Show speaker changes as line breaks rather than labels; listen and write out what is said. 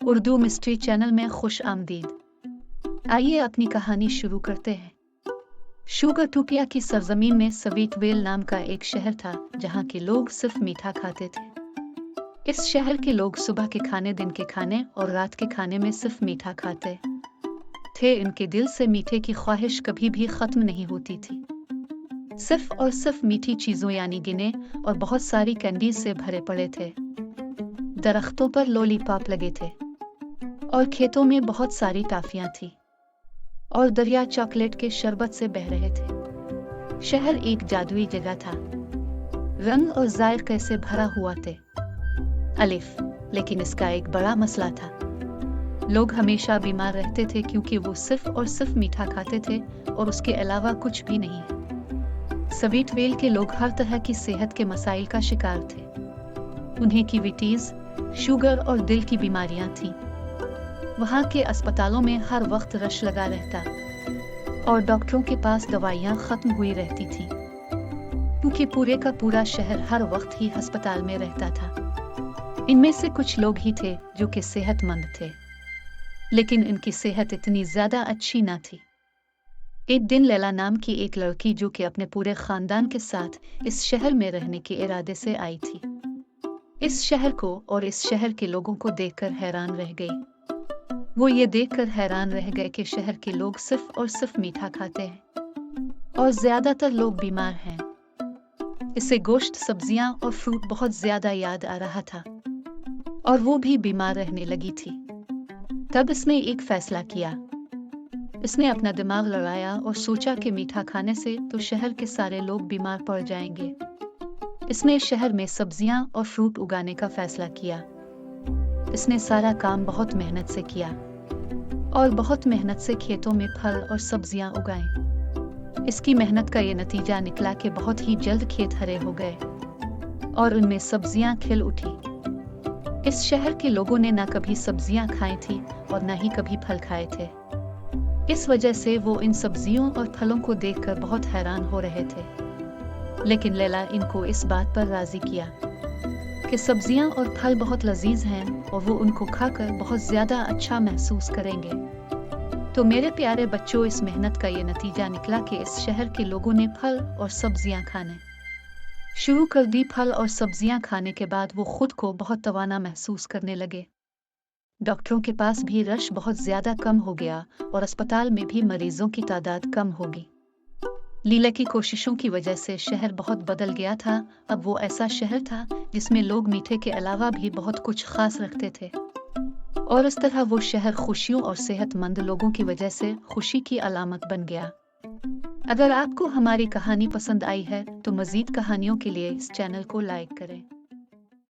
Urdu mystery channel में खुश आमदीद। आइए अपनी कहानी शुरू करते हैं। शुगर टूकिया की सरजमीन में स्वीटवेल नाम का एक शहर था जहाँ के लोग सिर्फ मीठा खाते थे। इस शहर के लोग सुबह के खाने, दिन के खाने और रात के खाने में सिर्फ मीठा खाते थे। इनके दिल से मीठे की ख्वाहिश कभी भी खत्म नहीं होती थी। सिर्फ और सिर्फ मीठी चीजों यानी गिने और बहुत सारी कैंडीज से भरे पड़े थे। दरख्तों पर लॉलीपॉप लगे थे और खेतों में बहुत सारी टाफियां थी और दरिया चॉकलेट के शरबत से बह रहे थे। शहर एक जादुई जगह था, रंग और जायके से भरा हुआ थे। अलिफ, लेकिन इसका एक बड़ा मसला था। लोग हमेशा बीमार रहते थे क्योंकि वो सिर्फ और सिर्फ मीठा खाते थे और उसके अलावा कुछ भी नहीं। स्वीटवेल के लोग हर तरह की सेहत के मसाइल का शिकार थे। उन्हें कीविटीज, शुगर और दिल की बीमारियां थीं। वहाँ के अस्पतालों में हर वक्त रश लगा रहता और डॉक्टरों के पास दवाइयाँ खत्म हुई रहती थीं, क्योंकि पूरे का पूरा शहर हर वक्त ही अस्पताल में रहता था। इनमें से कुछ लोग ही थे जो कि सेहतमंद थे, लेकिन इनकी सेहत इतनी ज्यादा अच्छी ना थी। एक दिन लैला नाम की एक लड़की जो कि अपने पूरे खानदान के साथ इस शहर में रहने के इरादे से आई थी, इस शहर को और इस शहर के लोगों को देखकर हैरान रह गई। वो ये देखकर हैरान रह गए कि शहर के लोग सिर्फ और सिर्फ मीठा खाते हैं और ज्यादातर लोग बीमार हैं। इसे गोश्त, सब्जियां और फ्रूट बहुत ज्यादा याद आ रहा था और वो भी बीमार रहने लगी थी। तब इसने एक फैसला किया। इसने अपना दिमाग लड़ाया और सोचा कि मीठा खाने से तो शहर के सारे लोग बीमार पड़ जाएंगे। इसने शहर में सब्जियां और फ्रूट उगाने का फैसला किया। इसने सारा काम बहुत मेहनत से किया और बहुत मेहनत से खेतों में फल और सब्जियां उगाई। इसकी मेहनत का ये नतीजा निकला कि बहुत ही जल्द खेत हरे हो गए और उनमें सब्जियां खिल उठी। इस शहर के लोगों ने ना कभी सब्जियां खाई थी और ना ही कभी फल खाए थे। इस वजह से वो इन सब्जियों और फलों को देखकर बहुत हैरान हो रहे थे। लेकिन लैला इनको इस बात पर राजी किया कि सब्जियां और फल बहुत लजीज हैं और वो उनको खाकर बहुत ज्यादा अच्छा महसूस करेंगे। तो मेरे प्यारे बच्चों, इस मेहनत का ये नतीजा निकला कि इस शहर के लोगों ने फल और सब्जियां खाने शुरू कर दी। फल और सब्जियां खाने के बाद वो खुद को बहुत तवाना महसूस करने लगे। डॉक्टरों के पास भी रश बहुत ज्यादा कम हो गया और अस्पताल में भी मरीजों की तादाद कम होगी। लीला की कोशिशों की वजह से शहर बहुत बदल गया था। अब वो ऐसा शहर था जिसमें लोग मीठे के अलावा भी बहुत कुछ खास रखते थे और इस तरह वो शहर खुशियों और सेहतमंद लोगों की वजह से खुशी की अलामत बन गया। अगर आपको हमारी कहानी पसंद आई है तो मजीद कहानियों के लिए इस चैनल को लाइक करें।